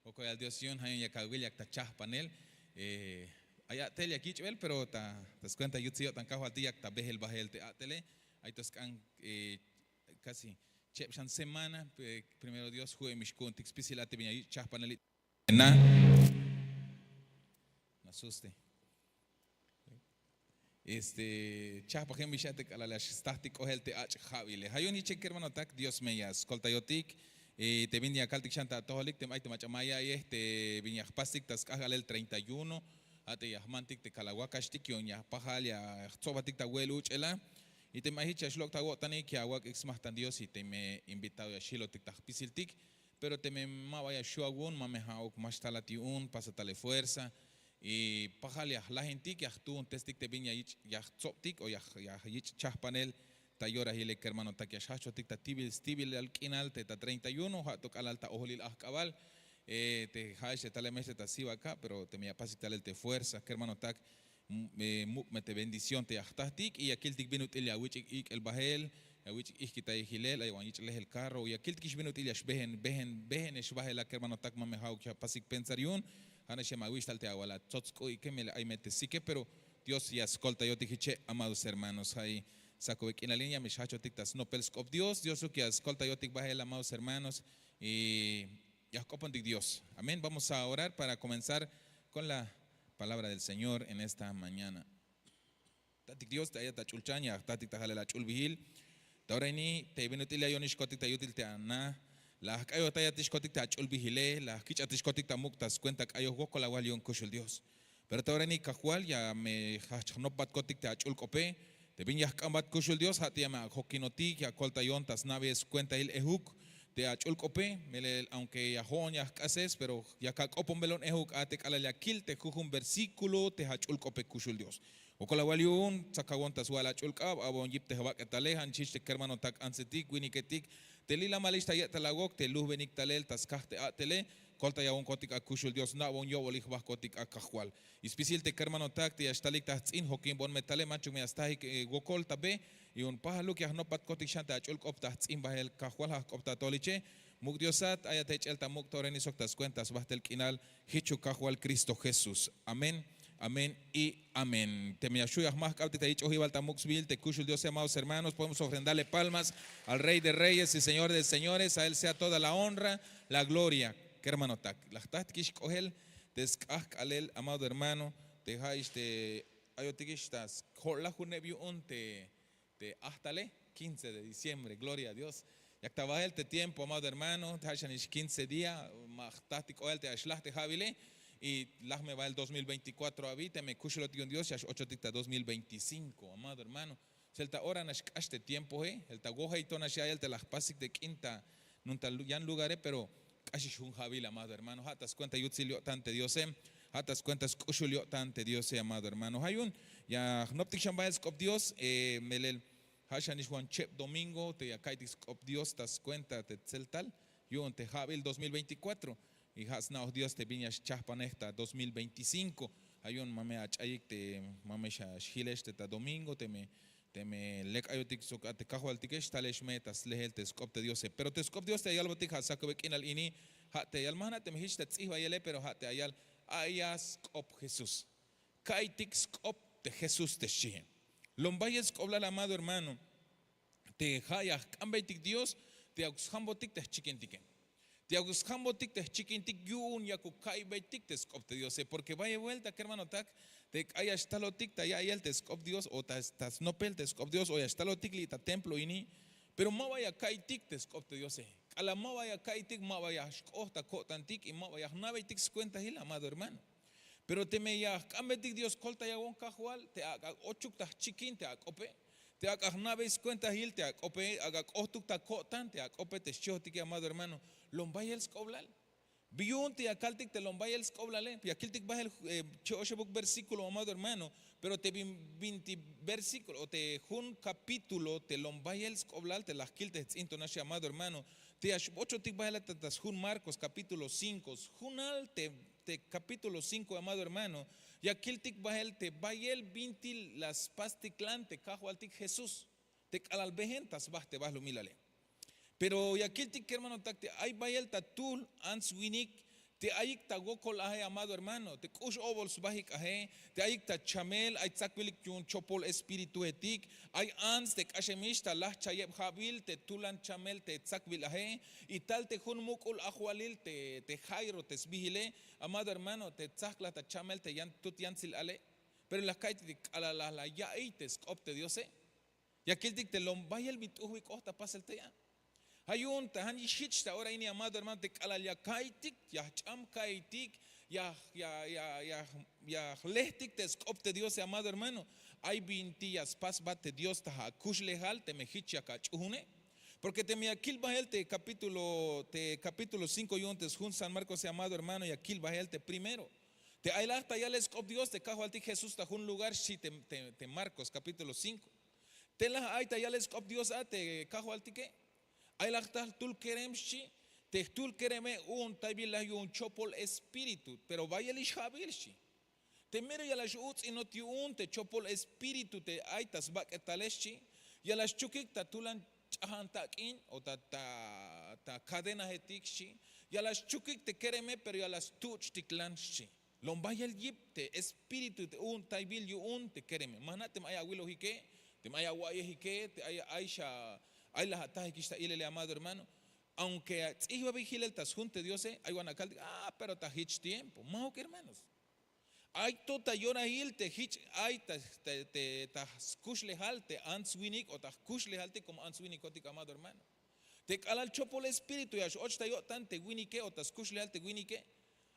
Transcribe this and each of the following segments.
Oko al Dios yon hayon ya kawil yak tachah panel. Aya tel ya kichbel pero tas cuenta yutzio tan kajo alti yak tabehel bahel te atele. Ahí tos kan casi chepshan semana primero Dios jue mishkun tixpisilate binya chah panel. Na asuste. Chah pajem bishate kalalash stahtik ohelte ach javile. Hayon y check hermano tak Dios meyas koltayotik. Te vinia kaltik shanta toholik te maite machamaya te vinia pastik tas kahal el 31 ate yahmantik te kalawakashtik yon ya pahal ya tsobatik ta weluch ela y te mahicha shlok ta wotani ki awak exmahtan Dios y te me invitado ya shilo tik pisiltik pero te me mawaya shuagun mame hauk mashtalati un pasatale fuerza y pajal ya la gente que actúa un testik te vinia ya tzoptik o ya chahpanel tayora hile que hermano ta que shacho tik ta tibil al kinal te ta 31 hatok al alta ojolil ahkabal te hache tal mes ta siba acá pero te me apasi tal te fuerza que hermano tak me te bendición te ahtastik y aquel tik binut el awich ik el bahel awich ik kita hilel ay wanich leh el carro y aquel tik binut el behen shbahela que hermano tak mame hau que pasik pensariun Hana shema wish talte awala totsko y que me ay mete sique pero Dios ya escolta yo te dije amados hermanos ahí saco en la línea mishacho tiktas no pelskop Dios que escolta yo tik bajel amados hermanos y ya copan de Dios amén. Vamos a orar para comenzar con la palabra del Señor en esta mañana. Tatik Dios te ayata chulchaña tatik tajale la chulbihil taureni te benutilia yonish kotik ta yutil te ana la kayo taya tishkotik ta chulbihile la kicha tishkotik ta muktas cuenta kayo woko la walion kushul Dios pero taureni kajual ya me hachnopat kotik ta chulkope te vinyas kambat kushul Dios hatiama hokinotik ya kolta yontas naves cuenta il ehuk te achulkope mele aunque ya hon ya kases pero ya kakopon belon ehuk atek ala ya kil te jujun versículo te hachulkope kushul Dios okola waliun sakawontas wala chulkab abon yip te hawak etalehan chiste kermano tak ansetik winiketik te lila malista ya talagok te luz benik talel tas kahte atele kolta ya un kotik akushul Dios na bon yo bolik bak kotik akahwal ispisil te kermano tak te yastalik tahtsin hokin bon metale machu me astahik gokol tabe y un pahaluk ya no pat kotik shanta achul kop tahtsin bahel kahwal ha kop toliche muk Diosat ayate chelta muk toreni soktas cuentas bahtel kinal hichu kahwal Cristo Jesús amén. Amén y amén. Te me ayudas más, te he dicho, te cuyo Dios, amados hermanos, podemos ofrendarle palmas al Rey de Reyes y Señor de Señores, a Él sea toda la honra, la gloria. ¿Qué hermano tak? La tatkish kohel, descaj alel, amado hermano, te haish te ayotikishtas, la junebiu te ahtale, 15 de diciembre, gloria a Dios. Ya estaba el tiempo, amado hermano, te hashanish 15 días, mahtatik oel te ashlah te javile. Y me va el 2024 habita me kushlo tion Dios ya 8 ticta 2025 amado hermano selta ora nash este tiempo el tagoja y tona ya el te las pasik de quinta nunta yan lugares pero casi un jabil amado hermano hatas cuenta yutzilio tante Dios hatas cuentas kushulio tante Dios amado hermano hayun ya noptik shambales cop Dios melel hashanish one chep domingo te ya kaitis cop Dios tas cuenta te celtal yo te jabil 2024 y hasnaos Dios te viñas chahpanesta 2025 hay un mame achayik te mame shilesh te domingo te me lek ayotik sok te kajo altikesh talesh metas lehel te skop te Dios pero te skop Dios te ayal batik hasako bekin al ini ha te ayal mahna te mehish te tzihwa yele pero ha te ayal ayas skop Jesús kaitik skop te Jesús te shihe lombayes skobla amado hermano te hayas kambaitik Dios te auxhambotik te chiquintiken te aguskambotik te chiquintik yun ya kukai baitik te skop te Dios porque vaya vuelta que hermano tak te haya estalotik ta ya el te skop Dios o tas nopel te skop Dios o ya estalotik li ta templo ini pero ma vaya kaitik te skop te Dios ala ma vaya kaitik ma vaya shkota kotantik y ma vaya nabaitik cuenta hil amado hermano pero te me ya kambetik Dios kolta ya gon kajual te aga ochuk ta chiquin te akope te agarnabes cuenta hil te akope aga otuk ta kotan te akope te shotik amado hermano lombay skoblal biun te akaltik te lombay skoblale y akiltik bahel choshebuk versículo amado hermano pero te 20 versículo o te jun capítulo te lombay skoblal te las kiltes intonashi amado hermano te ocho tik bahel tas jun Marcos capítulo 5 junal te capítulo 5 amado hermano y akiltik bahel te bayel 20 las pastiklan te kajualtik Jesús te alalbehentas bah te bahlo milale pero y aquel tic hermano tacte hay bayel tatul ans winik Te ayik ta gokol ahe, amado hermano. Te kush obol subahik ahe. Te ayik ta chamel, ay tzakwilik yun chopol espíritu etik. Ay ans te kashemish ta lah chayeb habil, te tulan chamel, te tzakwil ahe. Y tal te hun mukul ahualil, te jairo, te sbihile. Amado hermano, te tzakla ta chamel, te yan tut yansil ale. Pero las kaitik ala la ya eites opte Dios. Y aquel dik te lombayel bituhuik ohta pasel te ya. Hayun tahan ishich ahora ini amado hermano te kala ya kaitik ya cham kaitik ya lehtik te skopte Dios amado hermano. Hay vintillas pas bate Dios taha kush lehal te mejich ya kachune. Porque te mi aquil bahel te capítulo 5 yuntes jun San Marcos amado hermano y aquil bahel te primero. Te ailata ya les cop Dios te cajo alti Jesús ta un lugar si te Marcos capítulo 5. Te la aita ya les cop Dios a te cajo alti que ay lactal tul keremshi, te tul kereme un taibila un chopol espíritu, pero vaya el ishabilshi. Te mire ya las uts y no te un te chopol espíritu te aitas bak etaleshi, ya las chukik ta tulan chahantakin o ta cadena hetikshi, ya las chukik te kereme, pero ya las tuch tiklanshi. Lombaya el yip te espíritu te un taibil yu un te kereme. Manate maya wilo hike, te maya guaye hike, te aisha. Ay las atajes que está ilele amado hermano. Aunque iba a vigilar el tasjunte Dios, hay guanacal, pero está hitch tiempo. Más que hermanos. Hay tota llora il te hitch, hay te kush lehal te answinik o te kush lehal te como answinik otik amado hermano. Te cala el chopo el espíritu y a ochta yo tan te winike o te kush lehal te winike.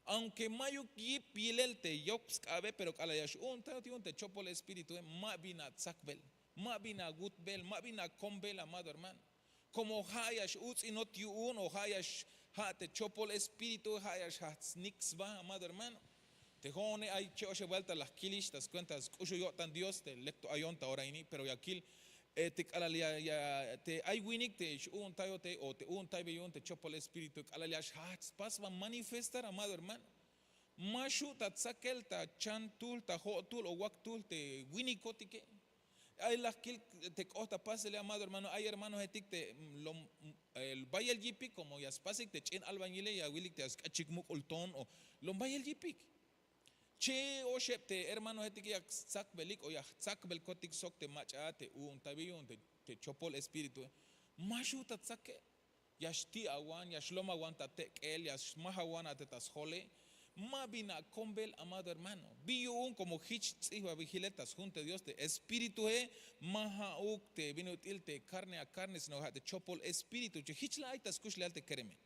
Aunque mayo yip yilel te yoks cabe, pero cala yash un te chopo el espíritu, ma bina tzakbel. Ma bina gutbel, ma bina combel, amado hermano. Como hayash uts y not yun o hayash ha te chopol espíritu, hayash hats nix va, amado hermano. Te jone hay cheoche vuelta las kilish, tas cuentas, cuyo yo tan Dios, te lecto ayonta ahora ini, pero ya kil, te calalia, te hay winik, te un tayote o te un taibeyun, te chopol espíritu, calalia hats, pas va a manifestar, amado hermano. Mashu ta tsakel, ta chantul, ta hotul o waktul, te winikotike. Hay las que te costa pásele amado hermano, hay hermanos etik te el vaya el yipik como ya spasik te chen albañile ya willik te achikmuk ulton o lombaya el yipik. Che o shepte hermanos etik ya sak belik o ya sak belkotik sok te machate un tabiyon te chopol espíritu. Mashuta tsake ya shti awan ya shloma awan ta tekel ya shmahawan atetas jole. Ma bina combel amado hermano. Vio un como hitch iba vigiletas junto a Dios te espíritu maha te vino te carne a carne sino te chopol espíritu che hitch la aitas kush le te kereme.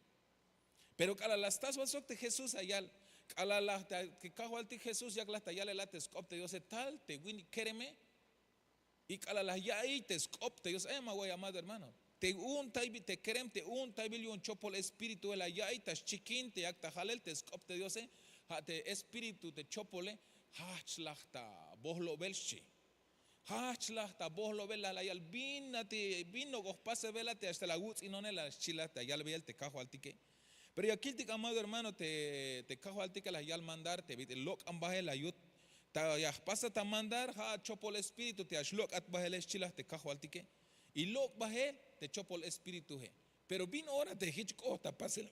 Pero cala las tas vasok te Jesús ayal cala la que cajo al te Jesús ya la ya le lates opte Dios tal te win kereme y cala la ya ahí te opte Dios ma voy amado hermano. Te un taibi te kerem te un taibi un chopol espíritu la ya aitas chiquin te acta halel te opte Dios te espíritu te chopole hachlachta bohlo belchi hachlachta bohlo bella la yal binati vino gos pase velate hasta la guts y no la chilata yal bel te cajo altique pero ya kiltik amado hermano te cajo altique la yal mandar te vite lok ambaje la yut ta ya pasa ta mandar ha chopol espíritu te ashlok at baje les chilas te cajo altique y lok baje te chopol espíritu he pero vino hora te hitchko ta pase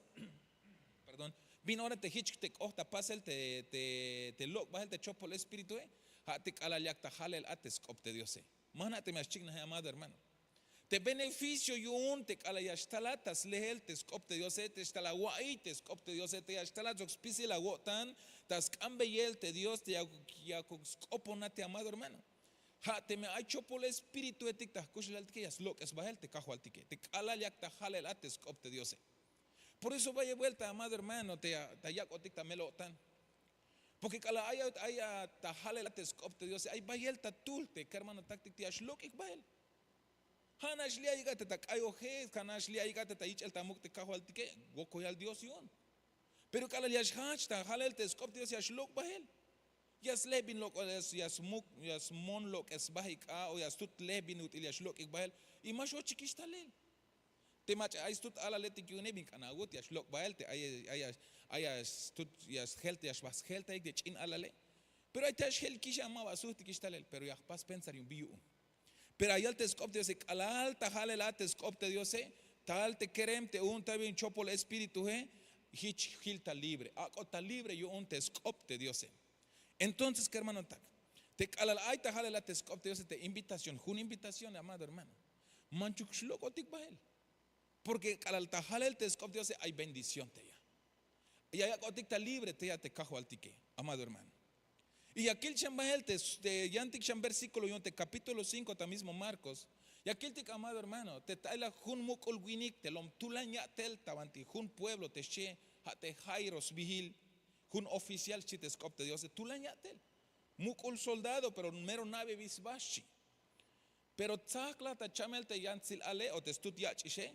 perdón. Vino ahora te hitch te costa pasel te lok bahel te chopo el espíritu ha te cala yakta halel ates opte Dios mana te me chigna amado hermano te beneficio yun te cala yastalatas lehel te opte Dios te estala guai te opte Dios te yastalat oxpisi la gotan tas cambeyel te Dios te ya oponate amado hermano ha te me hay chopo el espíritu etik ta kushel que yas lok es bahel te cajo altique te cala yakta halel ates opte Dios. Por eso vaya vuelta, amado hermano, te ayacotic tamelotan. Porque cala haya tajale la tescopte Dios, hay vaya tulte, que hermano táctic te ashlok ik bael. Hanash lia yigate tak ayoje, hanash lia yigate ta ich el tamuk te cajo al tique, goko al Dios yon. Pero cala liash hach ta jale el tescopte Dios ashlok bael. Yas lebin lok yas muk yas mon lok es bahik a o yas tut lebin util ashlok ik bael. Y más o chiquistalel. Te mach ay stut ala letik yunebin kanagut yash lok bael te ay stut yas helte yas vas helte ik de chin ala le pero ay tash hel kisha ma basuti kistalel pero ya pas pensar yun biu pero ayal te skop Dios alal ta hale la te skop te Dios tal te kerem te un ta bien chopol espíritu Hich hilta libre. Acota libre yo un te escopte Dios. Entonces, ¿qué hermano tak? Te calal ay ta jale la te escopte Dios te invitación. Una invitación, amado hermano. Manchuk shloko tik bahel. Porque calal ta jale el te escopte Dios hay bendición te ya. Y hay acotik ta libre te ya te cajo al tique, amado hermano. Y aquí el chambahel te yantik cham versículo y capítulo 5 ta mismo Marcos. Y aquí el tic, amado hermano, te taila jun mukol winik te lom tulaña tel tabanti jun pueblo te che te jairos vigil jun oficial chitescop te Dios tulaña tel mukol soldado pero mero nave bisbashi pero tzakla ta chamel te yantzil ale o te stut yachishe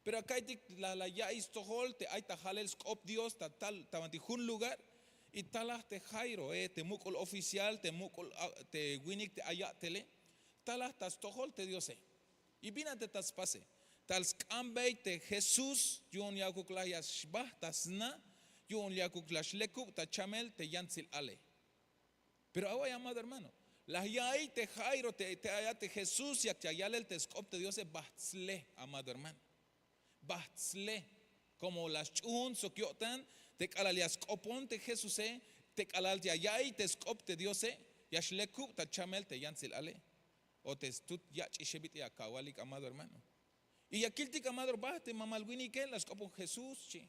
pero acá la ya istohol te ay ta jalel scop Dios ta tal tabanti jun lugar y talas te jairo te mukol oficial te mukol te winik te ayatele talas tas tohol te Dios y binate tas pase tal skambei te Jesús yon yakuk la yashbah tasna yon yakuk la shlekuk ta chamel te yantzil ale pero ahora amado hermano la yai te jairo te ayate Jesús yak yale el te skop te Dios bahtzle amado hermano bahtzle como las chun sokyotan te kalalias kopon te Jesús te kalal te ayai te skop te Dios yashlekuk ta chamel te yantzil ale o te stut yach ishebit ya kawalik amado hermano. Y aquí el tic amado bate mamalwini que las copo Jesús chi.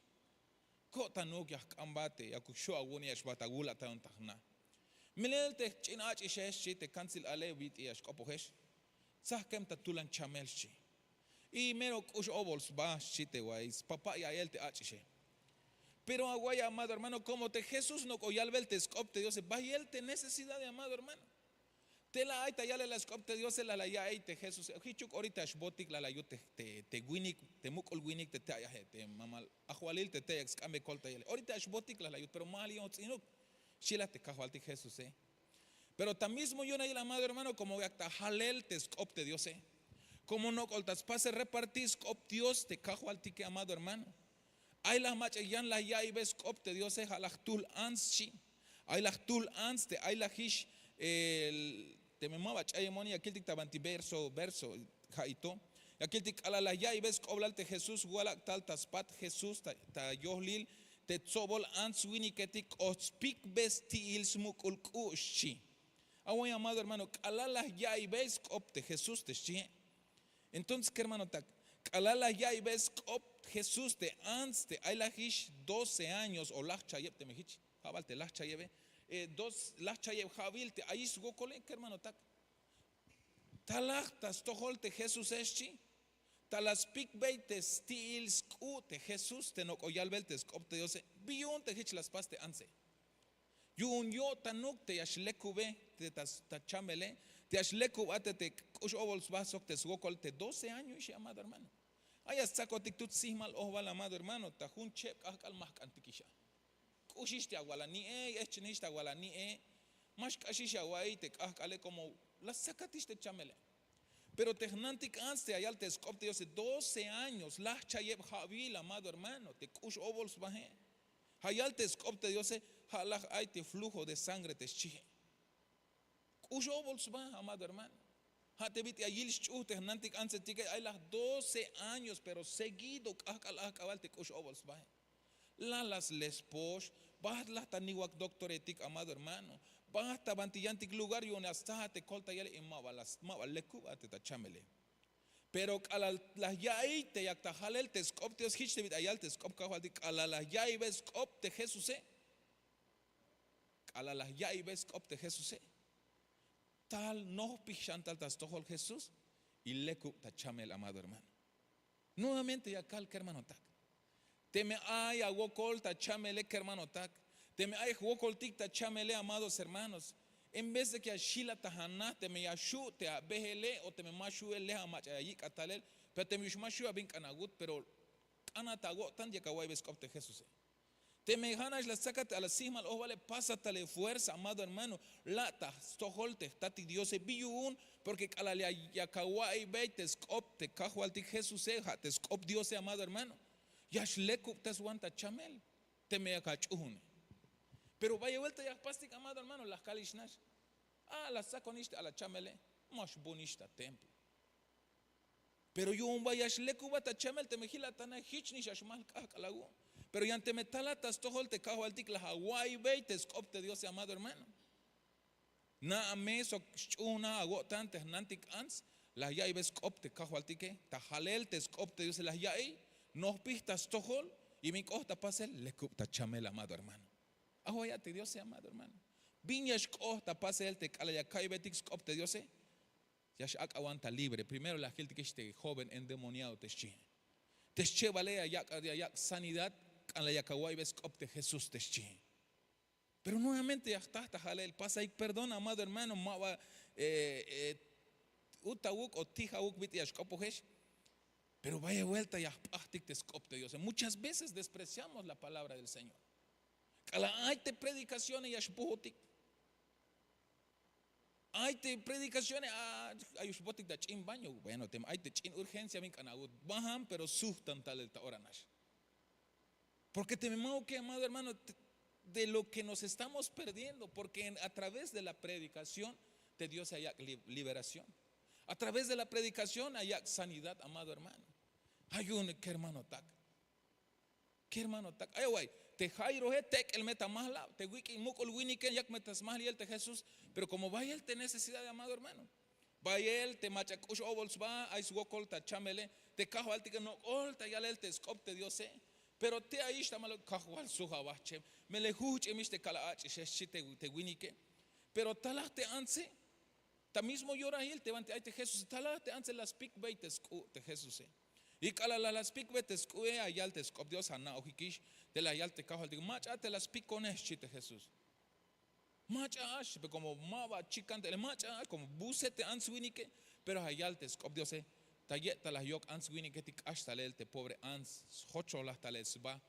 Kota no ya kambate ya kusho awoni ya shbatagula ta untahna. Milel te chinach ishesh chi te cancel ale bit ya shkopo hesh. Sahkem ta tulan chamel chi. Y mero kush obols ba chi te wais papá ya él te achishe. Pero aguaya amado hermano como te Jesús no coyalbel te scopte Dios va y él te necesidad de amado hermano. Te la ay tayale la scopte Dios la ya ay te Jesús hichuk ahorita shbotik la yo te winik te mukol winik te taya te mamal ajualil te excame kol tayale ahorita shbotik la yo pero mal yo tsinuk shila te kajualti Jesús pero tan mismo yo na el amado hermano como yakta halel te scopte Dios como no coltas pase repartir scop Dios te kajualti que amado hermano ay la mach yan la ya y ves scopte Dios halachtul ans chi ay lachtul ans te ay la hish el te me mueva chayemoni aquel tic tabanti verso jaito aquel tic ala la ya y ves coblarte Jesús guala tal taspat Jesús ta yohlil te tzobol ans winiketik ospik besti il smukul kushi awoy amado hermano ala la ya y ves opte Jesús te chi entonces qué hermano tak ala la ya y ves op Jesús te ans te ay la hish 12 años o la chayep te mejich jabal te la chayebe dos las chayev jabil te ahí su gokole que hermano tak talachtas tohol te Jesús eschi talas pik te stil sku te Jesús te no oyalbel te skop te Dios biun te hich las paste anse yun yo tanuk te yashlekube te ta chamele te yashlekubate te kush ovols basok te gokol te 12 años y amado hermano ay hasta tut sihmal ohbal amado hermano ta hun chep akal mahkantikisha Ushishte agualani echinishte agualani más kashish aguay te kahkale como la sacatiste chamele pero tehnantik anste ayal te scopte Dios 12 años la chayeb jabil amado hermano te kush obols baje ayal te scopte Dios halach ay te flujo de sangre te chije kush obols ba amado hermano hate bit ayil chu tehnantik anste tique ay las 12 años pero seguido kahkal akabal te kush obols baje las lesposh basta taniwak doctoretik amado hermano basta bantillantik lugar y hasta te colta yale mabalas mabalekubate ta chamele pero ala las yai te yakta halel te skop te hich te ayal te skop kahaldik ala las yai ves skop te Jesús ala las yai ves skop te Jesús tal no pichantal tas tohol Jesús y leku ta chamel amado hermano nuevamente ya cal que hermano tak te me ay agokol ta chamele que hermano tak te me ay agokol tik ta chamele amados hermanos en vez de que a shila tahana te me yashu te abehele o te me mashu ele amach ayi katalel pero te me mashu abin kanagut pero anatago tan ya kawai beskopte Jesús te me ganas la sacate a la sima o vale pásatale fuerza amado hermano lata stoholte tati Dios biyun porque kalale ya kawai beite skopte kahualti Jesús te skop Dios amado hermano Yashlekup taswanta chamel te me akachuhune pero vaya vuelta ya pastik amado hermano las kalishnash la saconista a la chamele más bonista templo pero yo un vaya shlekuba ta chamel te mejila tana hichni shashmal kakalagu Pero ya ante metalatas tohol te cajo altik la Hawaii Bay te scopte Dios amado hermano. Na ames o una agotan te nantik ans la ya ibes scopte cajo altike ta halel te scopte Dios la ya nos pistas tohol y mi costa pasel le cupta chamel amado hermano. Ahoyate Dios amado hermano. Viñas costa pasel te cala ya kai betik scopte Dios ya shak aguanta libre. Primero la gente que este joven endemoniado te chi. Te chevalea ya sanidad a la Yakawai ves opte Jesús te chi. Pero nuevamente ya está jalel pasa y perdona amado hermano mawa utawuk o tijawuk viti ashkopohesh. Pero vaya vuelta ya pahtik te scopte Dios. Muchas veces despreciamos la palabra del Señor. Kala hay te predicaciones y ashpotik. Hay te predicaciones hay ashpotik da chin baño. Bueno, hay te chin urgencia min kanawut bajan pero sustantal el taoranash. Porque tememos que, amado hermano, de lo que nos estamos perdiendo, porque a través de la predicación de Dios hay liberación. A través de la predicación hay sanidad, amado hermano. Hay un que hermano tac. ¿Qué hermano tac? Ay, güey, te jairo tek el meta mahla, te wiki mukol winiken yak metas mahli el te Jesús, pero como vaya él te necesidad de amado hermano. Vaya él te machakush obols va, ay su gokol ta chamele, te cajo alti que no olta ya el te scopte Dios Pero te ahí está malo cajual suja bache. Me le juche miste calaach te winike. Pero talaste anse. Ta mismo llora él te vante ay te Jesús. Talaste anse las pic baites te Jesús. Y cala las pic baites ayal te scop Dios ana ojikish. De la ayal te cajual digo macha te las pic con te Jesús. Macha ash como mava chicante le macha como busete ans winike. Pero ayal te scop Dios Tayeta la yok ans wini getik ashtalel te pobre ans hocho las tales va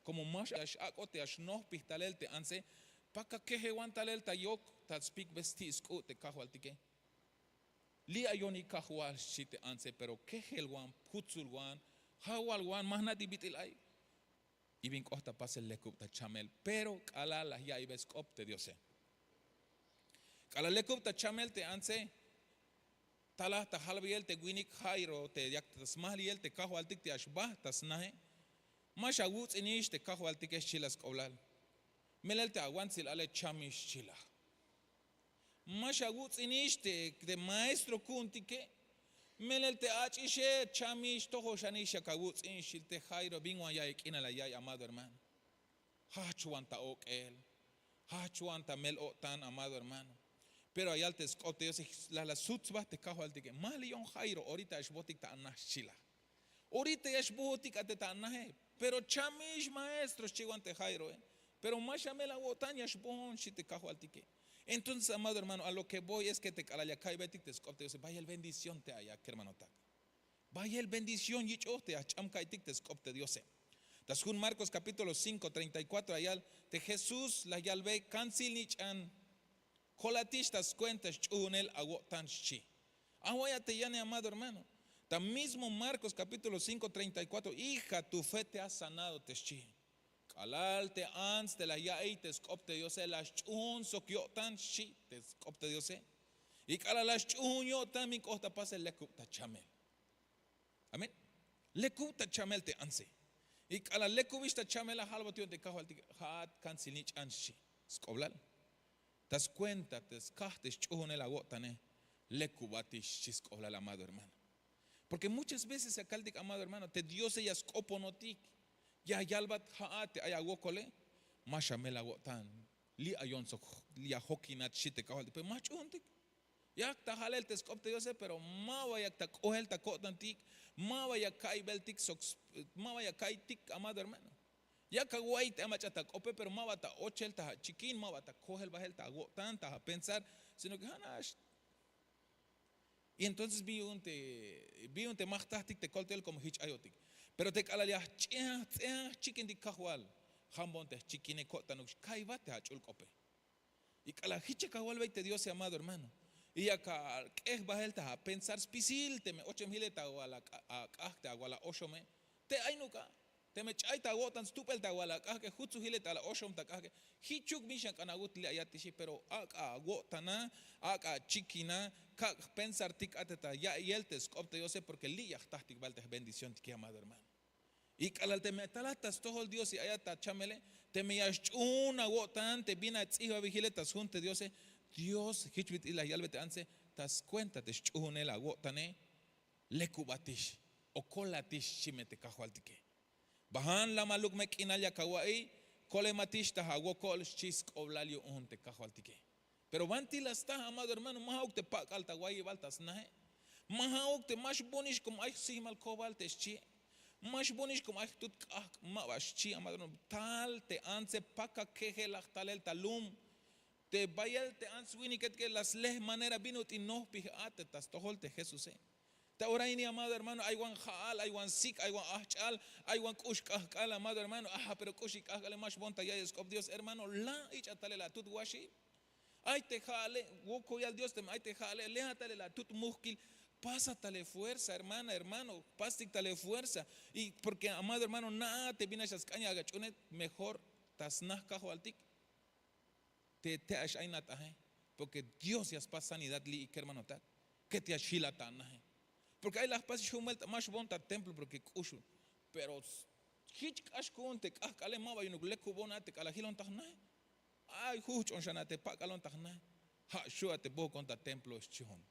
como más ash akote ash no pistalel te anse paka keje wantalel ta yok ta speak vestis ko te kajo altike li ayoni kajo al shite anse pero keje el wan putzul wan hawal wan mahna dibitil ay y bin costa pasel le ta chamel pero kala la ya ibes opte diose kala le ta chamel te anse Talah ta halbiel te winik jairo te yak tas mahliel te kajo altik te ashbah tas nahe masha wuts inish te kajo altik es chilas koblal melel te aguantzil ale chamish chila masha wuts inish te maestro kuntike melel te achishe chamish toho shanisha ka wuts inshil te jairo bingwa ya ikina la ya amado hermano hachuanta okel hachuanta mel otan amado hermano Pero allá te escote, la sutzba te cajo al tique. Malion Jairo, ahorita es botic ta anashila. Ahorita es botic a te tanaje. Pero chamish maestro, chiguante Jairo, Pero más llame la botaña es bon si te cajo al tique. Entonces, amado hermano, a lo que voy es que te calaya kai betic te escote. Vaya el bendición te haya, que hermano ta. Vaya el bendición y yo te acham kai tic te escote Dios. Tasjun Marcos capítulo 5, 34, allá de Jesús la yalve cancil ni chan. Colatistas cuentas chunel agotan chi. Ahoya te llane amado hermano. Tan mismo Marcos capítulo 5, 34. Hija, tu fe te ha sanado te chi. Calal te ans te la ya te scopte Dios las chun sokyotan chi te scopte Dios. Y calal las chun yo también costa pase le cupta chamel. Amén. Le cupta chamel te anse. Y calal le cubista chamel a halbo te cajo al hat cancinich anchi. Scoblal. Das cuenta, te castes chuhone la gotane, le cubatis chiscola el amado hermano. Porque muchas veces acá el amado hermano, te Dios ella scoponotik, ya yalbat haate ayagokole, mashame la gotan, li ayon so li ahokinat shite kahal, pero machuntik. Ya ta halel te scopte Dios, pero mawa ya ta kohel ta kotantik, mawa ya kai beltik sox, mawa ya kai tik amado hermano. Ya kaguay te amachata cope pero mabata ochel ta chiquín mabata coge el bajel ta tanta a pensar sino que hanash y entonces vi un te más táctic te coltel como hich ayotic pero te calalia chiquín di kahual jambon te chiquine cotanuk kai bate achul cope y cala hiche kahual veite Dios amado hermano y acá es bajel ta a pensar spisil te me 8,000 ta wala a wala 8 me te ainuka te me chay ta gotan stupel ta wala que jutsu hile ta la oshom ta que hichuk mishan kanagut le ayatishi pero gotana chiquina ka pensar tik ateta ya y el te scopte yo sé porque li ya tahtik baltes bendición que amado hermano Y calal te metalatas todo el Dios y allá ta chamele, te me una wotan, te vina tsiva vigiletas junte Dios, Dios, hichbit y la yalbete anse, tas cuenta te chune la wotane, lekubatish, o colatish chimete cajualtique. Bahan la maluk me kinaya kawai, cole matish ta hawokol chisk oblalio unte cajualtique. Pero vanti la está, amado hermano, mahauk te pak alta guay baltas nahe, mahauk te mash bonish como ay simal cobalte chi. Mas bonish como ay tut mabashi amado tal te anse paka keje la talel talum te bayel te ans wini que las leh manera binut y no pijate tas tohol te Jesús ta oraini amado hermano hay wan jaal hay wan sik hay wan ahchal hay wan kushkal amado hermano pero kushkal mas bonta ya es Dios hermano la ichatale la tut washi ay te jale woko ya Dios te ay te jale léatale la tut muskil. Pásatale fuerza, hermana, hermano, pásatale fuerza. Y porque, amado hermano, nada te viene a esas cañas, mejor tasnaz cajo altik. Te ashainat aje. Porque Dios ya es paz sanidad li que hermano tal. Que te ashila tanaje. Porque hay las paz shumelta más bonta templo porque kushu. Pero hich ashkun te kale maba yunuk lekubona te kalahilon tanaje. Ay huch on shanate pakalon tanaje. Ha shua te bo conta templo es chihon.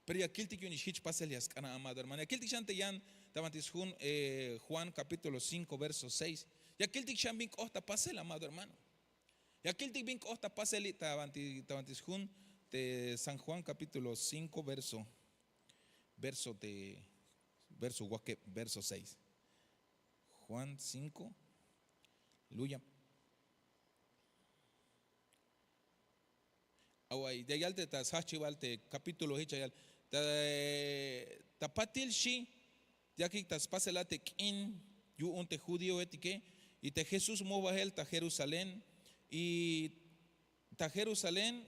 Pero aquel que ni hich paselias kana amado hermano. Aquel que chante yan tavantis Juan capítulo 5 verso 6. Y aquel que chambin costa pasel amado hermano. Y aquel que bin costa pasel tavantis Jun de San Juan capítulo 5 verso verso 6. Juan 5. Aleluya. Away de yalte ta sachivalte capítulo hichayal tapatil shi ya que tas paselate kin yu unte judío etike y te Jesús movahel ta Jerusalén y ta Jerusalén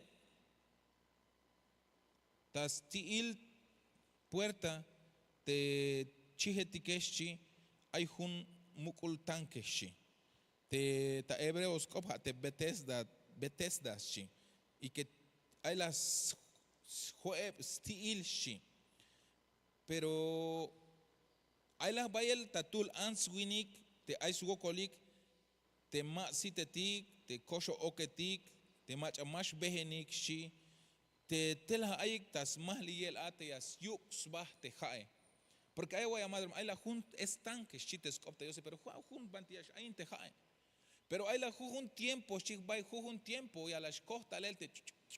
tas tiil puerta te chihetikeshi hay hun mukul tankeshi te ta hebreos kopha te Bethesda shi y que hay las stiil shi pero hay las bayel tatul answinik te hay sugokolik te ma sitetik te kosho oketik te mach behenik shi te telah ayik tas mahliel ateas yuk subah te jae porque hay guay madre hay la jun estanque chites copte yo sé pero jun bantiash hay te jae pero hay la jujun tiempo chik bay jujun tiempo y a las costa lelte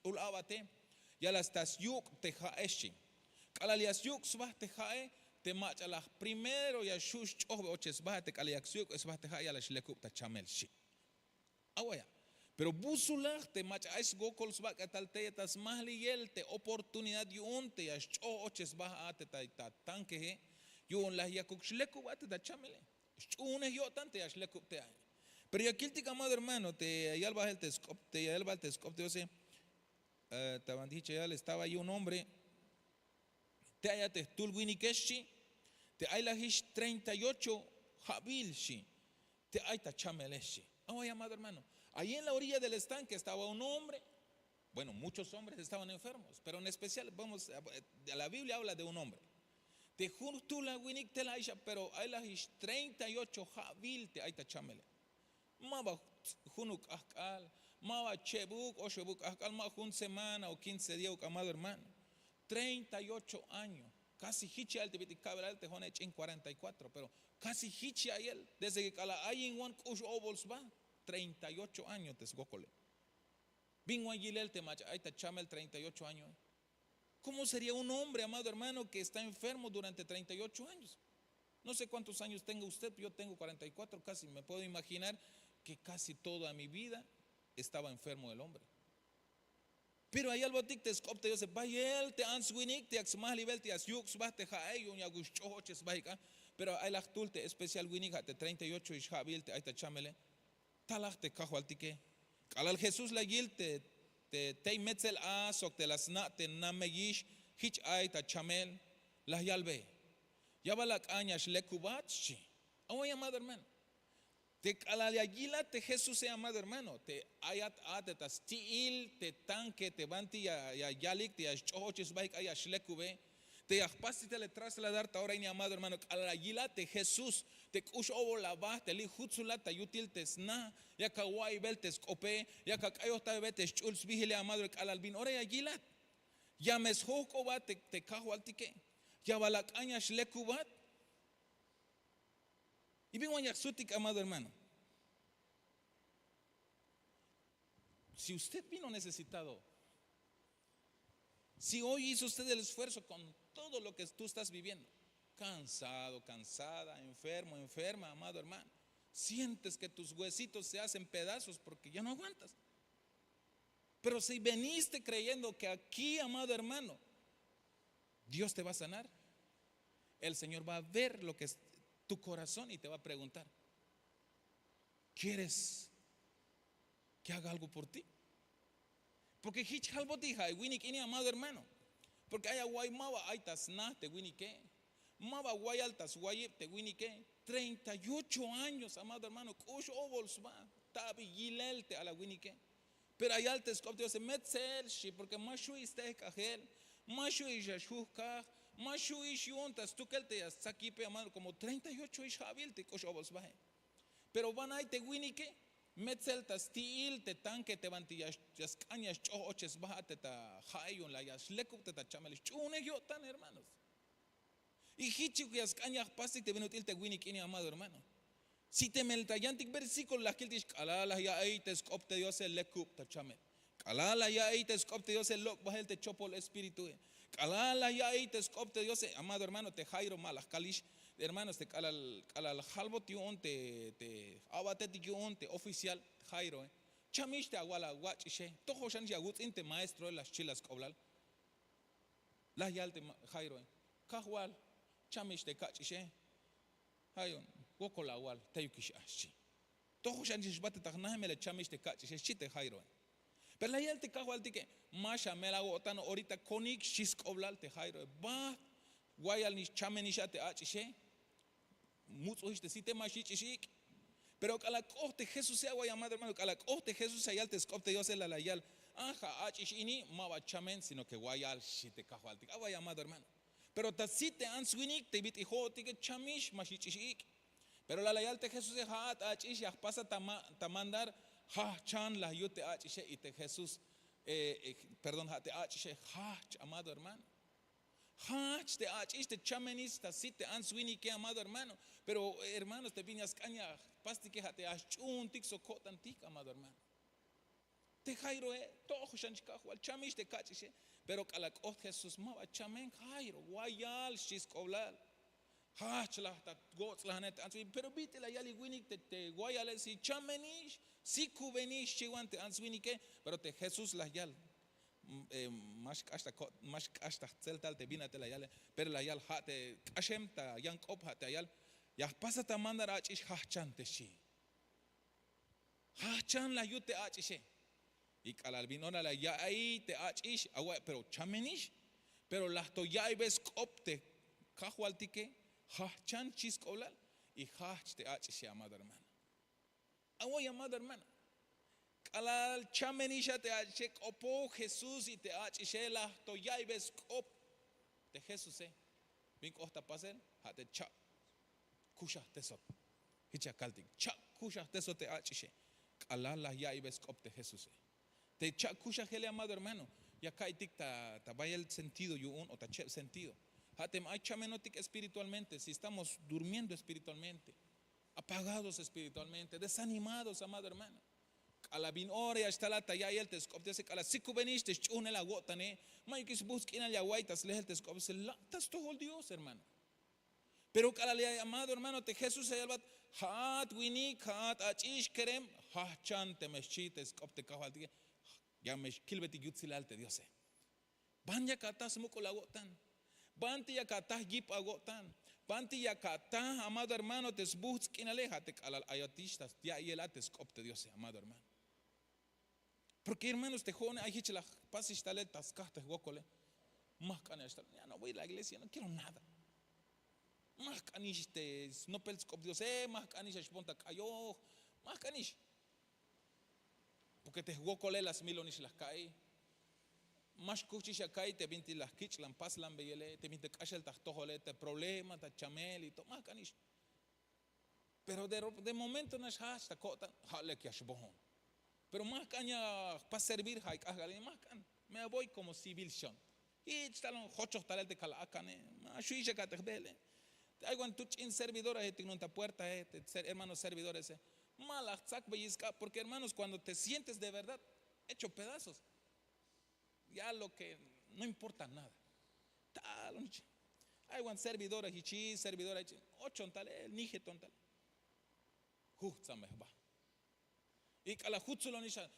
ulabate y a las tas yuk te jaeshi kalalias yuk subah te jae te mach a las primero ya shush chobe oches bah te kaliak yuk subah te jae a las lekup ta chamel shi awaya pero busulah te mach ais gokol subah katal te tas mahliel te oportunidad yunte ya cho oches bah ate ta tanque he yun las yakuk lekup ate ta chamele une yo tante ya lekup te ay. Pero aquí el amado hermano, te yalba el tescop, te sé, te van dicho ya estaba ahí un hombre, te haya te tulwinikeshi, te hay la hish 38 habilshi, te hay ta chameleshi. Oh, amado hermano, ahí en la orilla del estanque estaba un hombre, bueno, muchos hombres estaban enfermos, pero en especial, vamos, la Biblia habla de un hombre. Te junto la winik te la isha, pero hay la hish 38 habil, te hay ta chamele. Maba junuk akal, maba chebuk o shebuk akal, ma jun semana o 15 días, amado hermano. 38 años, casi hichi al te viti cabral te jone en 44, pero casi hichi a él, desde que cala hay en one kush obols va, 38 años te sgokole. Bin wangilel te macha, ahí te chamel 38 años. ¿Cómo sería un hombre, amado hermano, que está enfermo durante 38 años? No sé cuántos años tenga usted, yo tengo 44, casi me puedo imaginar que casi toda mi vida estaba enfermo el hombre. Pero ahí al botic te scopte yo se bayel te answinik te axmal nivel te asyuk subah te jaay un yaguchoches baika, pero hay la tulte especial winik te 38 ish habil te aita chamele talach te cajo altike al Jesús la gil te metzel a sok te las na te namegish hich aita chamel la yalbe yabalak añas lekubatchi oh amado hermano te calalagila te Jesús se amado hermano te ayat atetas tiil te tanque te banti ya yalik te choches baik ayas lekube Te aspasti te le tras la dar ahora ni amado hermano. A la gila te Jesús. Te kush ovo la ba te li hutsula ta yutil te sna. Ya ka wai bel te skope. Ya ka kayo ta bete chuls vigile amado al albin. Ora ya gila. Ya mes hoko ba te kajo altike. Ya balak aña shlekubat. Y bien ya sutik amado hermano. Si usted vino necesitado, si hoy hizo usted el esfuerzo con todo lo que tú estás viviendo, cansado, cansada, enfermo, enferma, amado hermano, sientes que tus huesitos se hacen pedazos porque ya no aguantas. Pero si veniste creyendo que aquí, amado hermano, Dios te va a sanar, el Señor va a ver lo que es tu corazón y te va a preguntar: ¿quieres que haga algo por ti? Porque hich halbotija y winik ini amado hermano. Porque hay guay mawa aitas na te winike. Mawa guay altas guay te winike. 38 años, amado hermano. Kush ovols va. Tabi gilelte a la winike. Pero hay altas copte se metzel shi porque mashu este cajel. Mashu y jashuka. Mashu y shuntas tukelte ya sakipe amado como 38 ish habilte kush ovols va. Pero van ahí te winike. Metzel tas tiil te tanque te vantillas yas cañas choches bajate ta hayon la yas lekup te ta chamelis chune yo tan hermanos. Y hichi yas cañas pasti te venutil te winik ini amado hermano. Si te meltayantik versículo la kiltish kalala ya eites opte Dios el lekup ta chamel. Kalala ya eites opte Dios el lok bajel te chopo el espíritu. Kalala ya eites opte Dios amado hermano te jairo malas kalish. Hermanos, te al halbo tion te abate tion te oficial Jairo, chamish te aguala guachishe, tojo shan yagut inte maestro las chilas coblal, la yalte Jairo, kahual, chamish te cachishe, hayon, wokola wal, tayukish ashi, tojo shan yishbate tagnahmele chamish te cachishe, chite Jairo. Pero la yalte kahual tique, masha mela gotano ahorita konik shis coblal te Jairo, ba, guayal ni chamenisha te achishe. Muchos te cite machich, pero calacote Jesús se agua llamado hermano, calacote Jesús ayal te scopte Dios el alayal, aja achishini, mabachamen, sino que guayal shite cajualtic, agua llamado hermano. Pero tacite answinik, te vit hijote que chamish machichik, pero la layal te Jesús de hat achish, pasa tamandar, ha chan la yote achishe y te Jesús, perdón, ha te achishe, ha amado hermano. Hach te achis te chamenis ta si te answini que amado hermano. Pero hermanos te viñas caña pasti que te achun tik socotan tik amado hermano. Te jairo todo shanchka al chamish te cachishe. Pero calacot Jesús mava chamen jairo guayal shis coblal. Hach la ta gots la net answini. Pero vite la yali winik te guayal si chamenish si cubenish chiwante answini que. Pero te Jesús la yal. Más hasta celtal te vina te la yale pero la yal hate kashem ta yang op hate yal ya pasa ta mandar achish hachan te shi hachan la yute achishe y calalbinona la ya ahí te achish agua pero chamenish pero las to ya ves opte kahualtique hachan chis colal y hach te achishe amado hermano agua amado hermano al chamenisha te ache opo Jesús y te ache la to yaibes op de Jesús bin costa pasel ha te cha kusha tesot hicha kaltik cha kusha tesot te ache ala la yaibes op de Jesús te cha kusha gele amado hermano ya kaitik ta vaya el sentido yo un o ta che sentido hatem hay chamenotic espiritualmente si estamos durmiendo espiritualmente apagados espiritualmente desanimados amado hermano a la bin ore hasta la talla y el tescop te a la siku beniste chune la gota ne maikis busquina ya guaitas le el tescop se latas todo Dios hermano pero cala le amado hermano te Jesús se albat hat winik hat achish kerem ha chante meschites cop te cahal ya mesh kilbeti yutsilalte Dios ban ya katas muko la gotan banti ya katas gip agotan banti ya katas amado hermano te busquina le hat al ayatistas ya y el tescop te Dios amado hermano. Porque hermanos te joven hay que la paz instale tascate guacole más canis ya no voy a la iglesia no quiero nada más canis no pelscop Dios más canis esponta cayó más canis porque te guacole las milonis las cae Más cuchilla cae, te vinti las kich, lan pas lan beyele, te vinti cachel tajtojole, te problema, te chamel y todo más canish. Pero de momento no es hasta cota, jale que ashbohon. Pero más caña para servir, más can, me voy como civil shon. Y talon hochos tal de calacane, más shuisha catebele. Hay cuando tú en servidores, te puerta, hermanos servidores, malas sac bellizca, porque hermanos, cuando te sientes de verdad hecho pedazos, ya lo que no importa nada. Hay cuando servidores, hichi, servidores, 8 tal, nije tontal. Y a la jutsulonisha,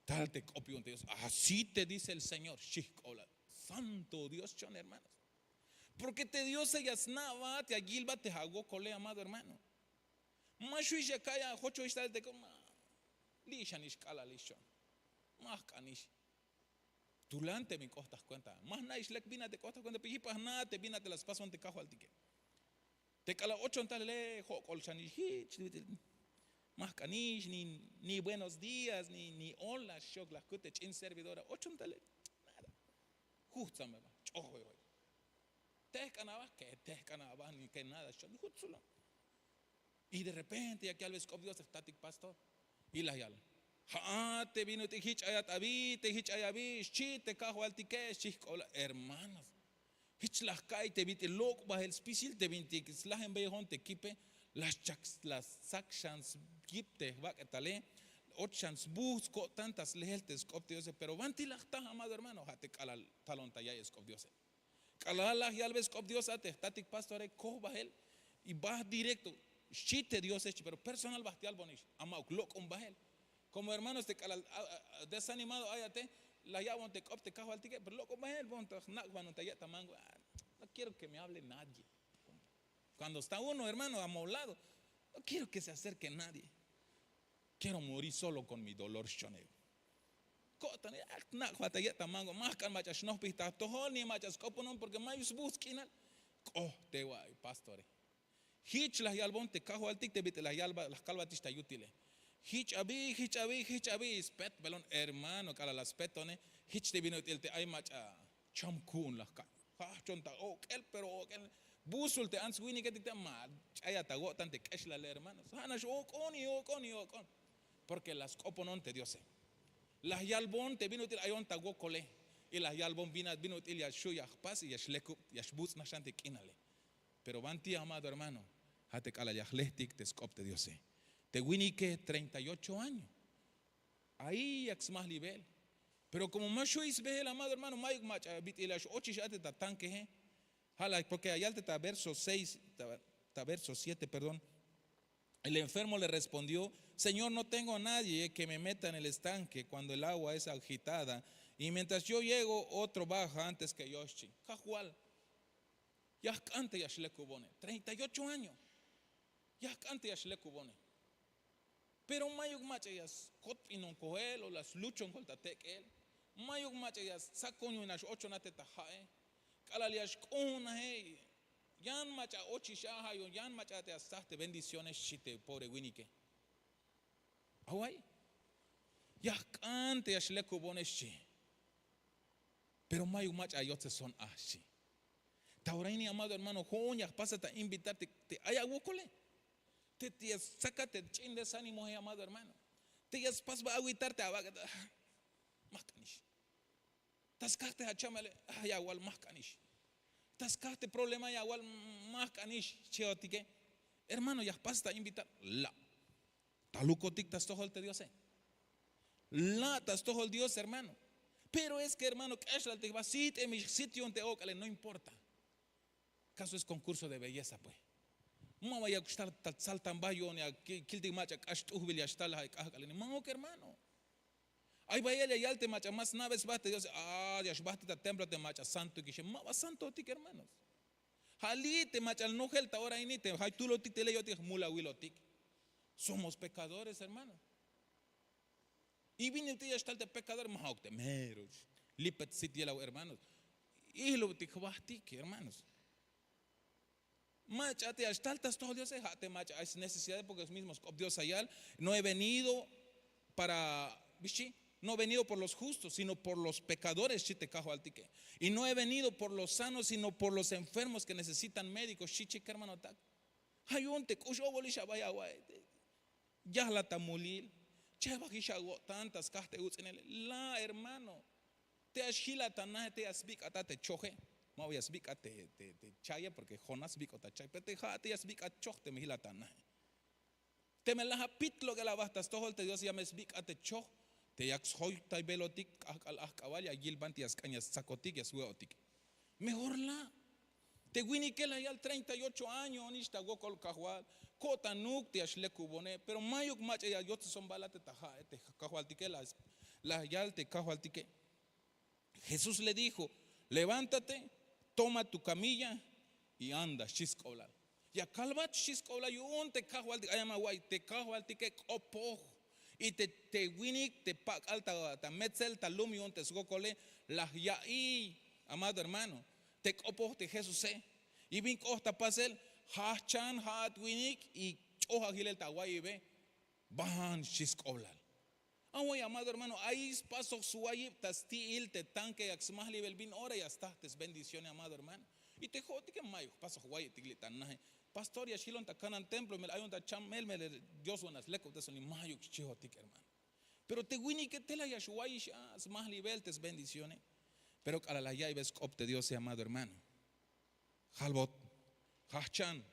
tal te copio un Dios, así te dice el Señor, santo Dios, chon hermanos. Porque te dio se yasnava, te agilba, te hago cole, amado hermano. Mashuisha kaya, hocho istal de coma, lishanish kala lishon, más canish. Tulante me costas cuenta, más naish lek vina te costas cuenta, pijipas nada, te vina te las paso ante cajo al tique. Te cala 8 en tal le, hokol shanish, más canish, ni buenos días, ni hola, shock, las cutech en servidora, 8 en tal le, nada. Justo me va, chojo. Te canabas, ni que nada, y de repente, aquí al vescob Dios estático pastor, y la yal. Te vino te hich ayatabi, te hich ayabi, te cajo al tique, hermanos. Hich las cae, te vite loco, baja el spisil, te vinte, las embejón, te kipe, las sactions, gipte, va que tale, ochans busco, tantas leheltes, cop Dios, pero vanti las taja, amado hermano, jate calal talon talla escob Dios. Calala y al vescob Dios ate, estático pastor, coba él, y vas directo. Chite Dios hecho, pero personal bastial bonish, ama loco un bajel. Como hermanos te desanimado, ayate, la llave te cop te cajo al tique, pero loco bajel, no quiero que me hable nadie. Cuando está uno, hermano, amoblado, no quiero que se acerque nadie. Quiero morir solo con mi dolor shoneo. Más can machas no pista, tohol ni machas coponon, porque mayus busquinal. Te guay, pastore. Hich las yalbon te cajo al tic te vite las yalba las calvatista yutile. Hich abi, spet belon hermano cala las petone. Hich te vino te ay macha chamkun las ca. Chonta el pero el busul te ans wini que te mal. Ayata gotan te cash la hermanos. Hanas okon. Porque las coponon te diose. Las yalbon te vino te ayon ta gokole. Y las yalbon vino te ya shuya pas y yashleku yashbuz nashante kinale. Pero van ti, amado hermano, hate cala yahlestic te scopte Dios. Te winike 38 años. Ahí ex más nivel. Pero como más yo ve el amado hermano, mayuk mach bit y las 8 ya te tanque. Hala, porque allá te verso 6, verso 7, perdón. El enfermo le respondió: Señor, no tengo a nadie que me meta en el estanque cuando el agua es agitada. Y mientras yo llego, otro baja antes que yo. Cajual. Ya cante ya shlekubone, 38 años. Ya cante ya shlekubone. Pero mayuk machayas kotpinon coel o las luchon coltatek él. Mayuk machayas sacoño nas 8 nateta jae. Calalias una hey. Yan macha ochi shaha yo yan macha te asaste bendiciones chite pobre winike. Awai. Ya cante ya shlekubone chi. Pero mayuk machayotse son ashi. Tauraini, amado hermano, joñas, pásate a invitarte, te ayagúcole. Te sácate chin desánimo, amado hermano. Te pas va a agüitarte a más canish. Tascaste a chamale, ayagual más canish. Tascaste problema ayagual más canish, cheotique. Hermano, ya pasa a invitar. La. Taluco tictas todo el te Dios. La tas todo el Dios, hermano. Pero es que, hermano, que es la te va en mi sitio donde ócale, no importa. Caso es concurso de belleza, pues. No vaya a gustar saltan bayo ni a kilti macha ashtubil ya está la cajale ni mango que hermano. Ay vaya ya yalte macha más naves bate Dios. Ya bate ta templo te macha santo y que ma va santo ti hermanos. Jali te macha no gelta ahora ni te hay tú lo ti te leo ti mula wilo ti. Somos pecadores, hermano. Y vine ti ya está el pecador más te meros. Lipet sitio hermanos. Y lo ti hermanos. Machate hasta altas todo Dios te macha es necesidad porque los mismos Dios allá no he venido para bichi No he venido por los justos, sino por los pecadores. Y no he venido por los sanos, sino por los enfermos que necesitan médicos. Hermano, ya la tamulil, tantas la hermano, te ashila tanaje, te asbik atate choje. No voy a asbik te chaya porque Jonas bik ota chay, pero te asbik at choje, te mihila tanaje. Te me la pitlo que la bastas todo te Dios ya me asbik ate choje. Te yax hoy tai velotik al akawaya gilbanti as cañas sacotik as hueotik. Mejor la. Te wini que la ya al 38 años ni está gokol kahual. Kota nuk te ashle kubone, pero mayuk mach ya yot son balate taja te kahual tike la yal te kahual tike. Jesús le dijo, levántate, toma tu camilla y anda, shiskola. Ya calvat shiskola yun te kahual tike ayama guay te kahual tike opo. Y te winik te pak alta ta metzel ta lumion te sgokole la ya y amado hermano te opo te Jesús y vin costa pasel ha chan hat winik y choja gilel ta guay ve ban shiskola. Away amado hermano ahí paso suay tasti il te tanque axmah livel bin ora ya está tes bendiciones amado hermano y te joti que mayo paso guay tiglitan nahe pastor ya shilon ta canan templo me hay un ta chamel me Dios unas leco de son mayo chihotik hermano pero te wini que te la yashuay as más nivel tes bendiciones pero a la ya ves opte Dios amado hermano halbot hachan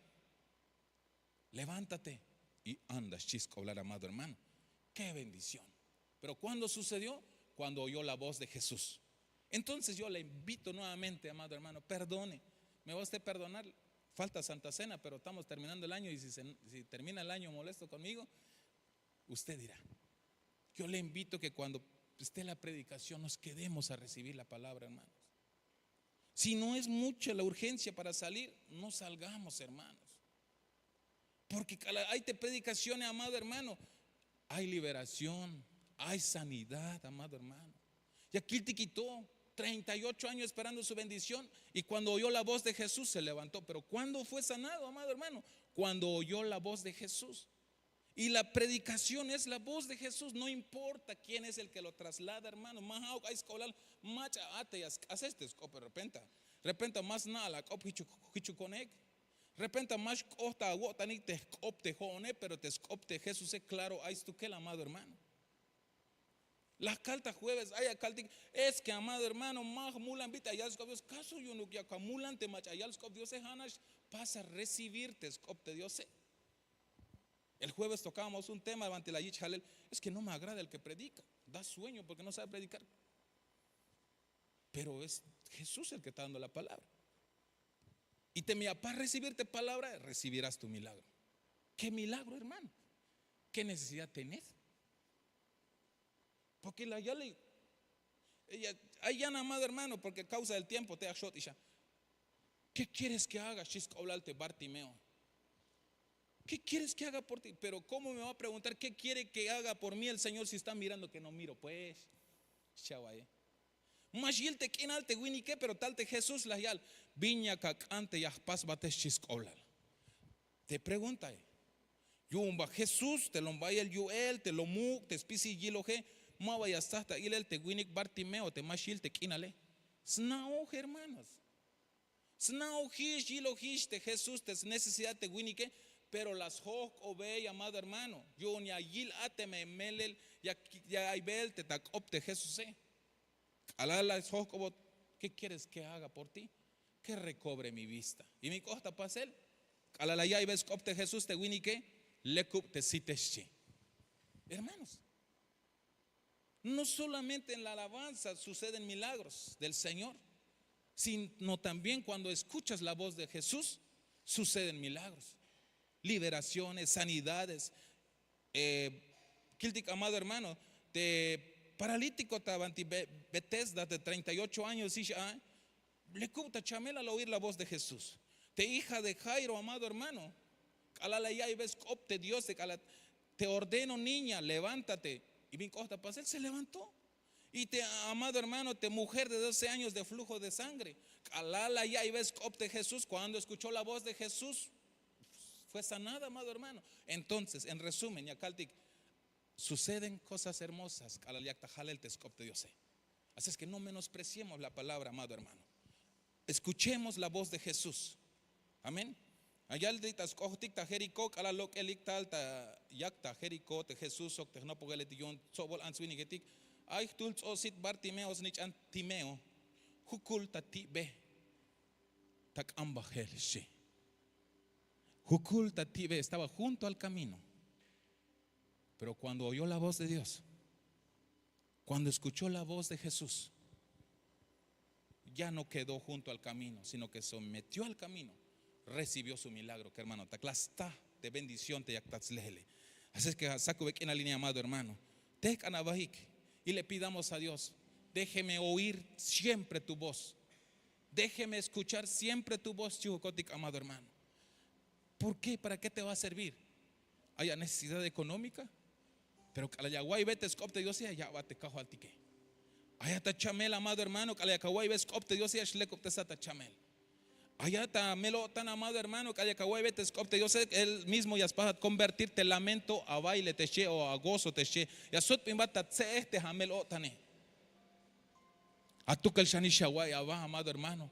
levántate y andas chisco hablar amado hermano qué bendición. Pero ¿cuándo sucedió? Cuando oyó la voz de Jesús. Entonces yo le invito nuevamente, amado hermano, perdone. Me va a usted perdonar. Falta Santa Cena, pero estamos terminando el año y si termina el año molesto conmigo, usted dirá. Yo le invito que cuando esté la predicación nos quedemos a recibir la palabra, hermanos. Si no es mucha la urgencia para salir, no salgamos, hermanos. Porque hay predicaciones, amado hermano, hay liberación. Hay sanidad, amado hermano. Y aquí te quitó 38 años esperando su bendición. Y cuando oyó la voz de Jesús se levantó. Pero ¿cuándo fue sanado, amado hermano? Cuando oyó la voz de Jesús. Y la predicación es la voz de Jesús. No importa quién es el que lo traslada, hermano. Repenta más nada. Repenta más costa aguotanik te escopte jone, pero te escopte Jesús es claro. Ahí tú que el amado hermano. Las cartas jueves, es que amado hermano, más mulan vita ayalskop Dios, caso yo no que mulan te mach ayalskop Dios hanas pasa a recibirte escopte Dios. El jueves tocábamos un tema ante la Yich Halel, es que no me agrada el que predica, da sueño porque no sabe predicar. Pero es Jesús el que está dando la palabra. Y te mira para recibirte palabra, recibirás tu milagro. ¿Qué milagro, hermano? ¿Qué necesidad tenés? Porque la yale, ella, amado hermano, porque causa del tiempo te ashot y ya. ¿Qué quieres que haga? Shiskoblarte Bartimeo. ¿Qué quieres que haga por ti? Pero ¿cómo me va a preguntar qué quiere que haga por mí el Señor si está mirando que no miro? Pues, chaval. Mashil te quinalte winike, pero talte Jesús la yal. Viña cacante ya pas bates shiskoblal. Te pregunta, Yumba Jesús, te lo vaya el Yuel, te lo muk, te espisi yiloje. Ma vaya hasta ilel te winik Bartimeo te mashil te kinale. Snao hermanos. Snao hish yilo hish te Jesús te necesidad te winike, pero las hok obey amado hermano. Yo ni ayil ate me melel ya ibel te tak opte Jesús. Alala las hok obot, ¿qué quieres que haga por ti? Que recobre mi vista. Y mi costa pasel. Alala ya ibes opte Jesús te winike le cup te siteschi. Hermanos. No solamente en la alabanza suceden milagros del Señor, sino también cuando escuchas la voz de Jesús, suceden milagros, liberaciones, sanidades. Kiltik, amado hermano, de paralítico tabanti Bethesda de 38 años, le cuta chamela al oír la voz de Jesús. Te hija de Jairo, amado hermano, alala ya y ves opte Dios, te ordeno niña, levántate. Y bien costa pasel se levantó. Y te amado hermano, te mujer de 12 años de flujo de sangre. Alala ya y ves opte Jesús, cuando escuchó la voz de Jesús, fue sanada, amado hermano. Entonces, en resumen, Yakaltik, suceden cosas hermosas. Así es que no menospreciemos la palabra, amado hermano. Escuchemos la voz de Jesús. Amén. Allá el ditas kohtik ta Jericó, ala lok elik tal ta yakta Jericó te Jesús ok te no pogelet yon sobol answini getik. Ay tults osit Bartimeos nich antimeo. Hukul ta tibe. Tak ambajel shi. Hukul ta tibe estaba junto al camino. Pero cuando oyó la voz de Dios, cuando escuchó la voz de Jesús, ya no quedó junto al camino, sino que se metió al camino, recibió su milagro, que hermano, taklasta de bendición te yaktatzlele. Así es que saco en la línea, amado hermano, y le pidamos a Dios, déjeme oír siempre tu voz, déjeme escuchar siempre tu voz, chujocotic, amado hermano. ¿Por qué? ¿Para qué te va a servir? ¿Hay necesidad económica? Pero Kalayaguay vete escopte Dios y ya va te cajo al tique. Allá está chamel, amado hermano, Kalayaguay ve escopte Dios y shlekopte sata chamel. Allá está melo tan amado hermano, Kalayaguay vete escopte Dios él mismo ya para convertirte lamento a baile teche o a gozo teche. Ya sot pimbata tse este hamel otane. A tu que el shanishaguay aba, amado hermano.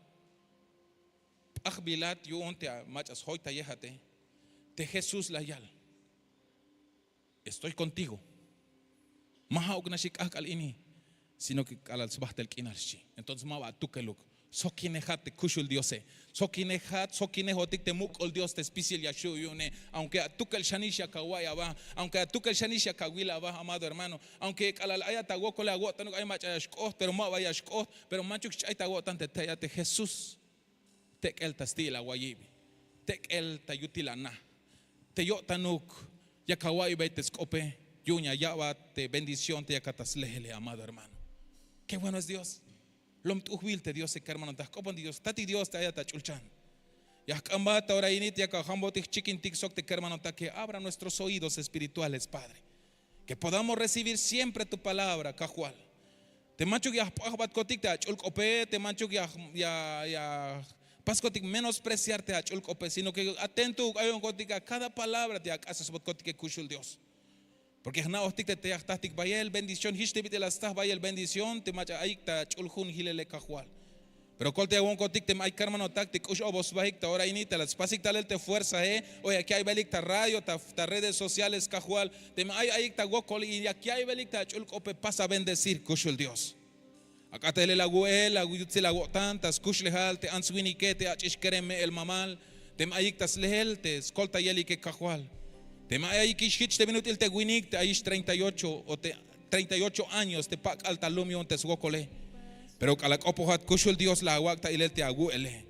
Achbilat yo onte a machas hoita yéjate. De Jesús la yal. Estoy contigo. Sino que entonces maba tu que look. Sokinejat te kushul diose. Sokinejotik te mukol Dios te especial yashuyune. Aunque a tu que el shanisha kawaya va, aunque a tu que el shanisha kawila va, amado hermano, aunque haya tagoko la gota no hay machayashko, pero maba yashko, pero machu chay tagotan te tayate Jesús. Tek el tastila guayibi. Tek el tayutilana. Te yotanuk. Ya kawai vete escope, yuña ya va te bendición te yakataslele, amado hermano. Qué bueno es Dios. Lom tu te Dios se hermano, tas copan Dios, tati Dios te haya tachulchan. Ya cambata ahora init ya kajambotik chiquin tiksok te hermano, que abra nuestros oídos espirituales, Padre. Que podamos recibir siempre tu palabra, cajual. Te mancho ya pabat kotik te achulcope, te mancho ya Pascotic menospreciarte a chulcope, sino que atento a cada palabra de acá se que cushul Dios. Porque na ostic te yachtastic bayel bendición, hishtebit el astah bayel bendición, te macha aikta chulhun hilele cajual. Pero colte a un cotic te mai carmano tactic ush obos baikta ahora inita las pasic tal te fuerza oye aquí hay belicta radio, ta redes sociales cajual, te mai aikta gokol y aquí hay belicta chulcope pasa a bendecir cushul Dios. Acá te la guela, te la tantas, kushleal, te answinike, te achishkereme el mamal, te maiktas lehel, te escolta yeli que cajual. Te maikishich te minutil te winik, te aish 38 o te 38 años, te pac alta lumio te sugokole. Pero calak opohat kushul Dios la aguacta y te aguele.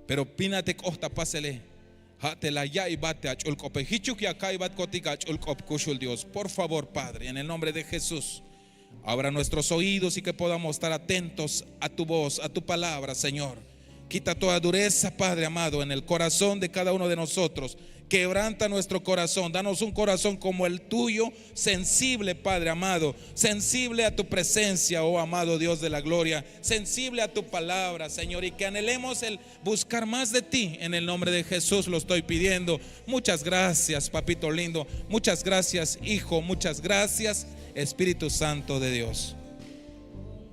Pero pínate costa pásele. Hate la ya y bate a chulcope. Hichuk ya kai bat kotika chulcop kushul Dios. Por favor, Padre, en el nombre de Jesús. Abra nuestros oídos y que podamos estar atentos a tu voz, a tu palabra, Señor. Quita toda dureza, Padre amado, en el corazón de cada uno de nosotros. Quebranta nuestro corazón. Danos un corazón como el tuyo, sensible, Padre amado. Sensible a tu presencia, oh amado Dios de la gloria. Sensible a tu palabra, Señor. Y que anhelemos el buscar más de ti. En el nombre de Jesús lo estoy pidiendo. Muchas gracias, papito lindo. Muchas gracias, Hijo. Muchas gracias, Espíritu Santo de Dios.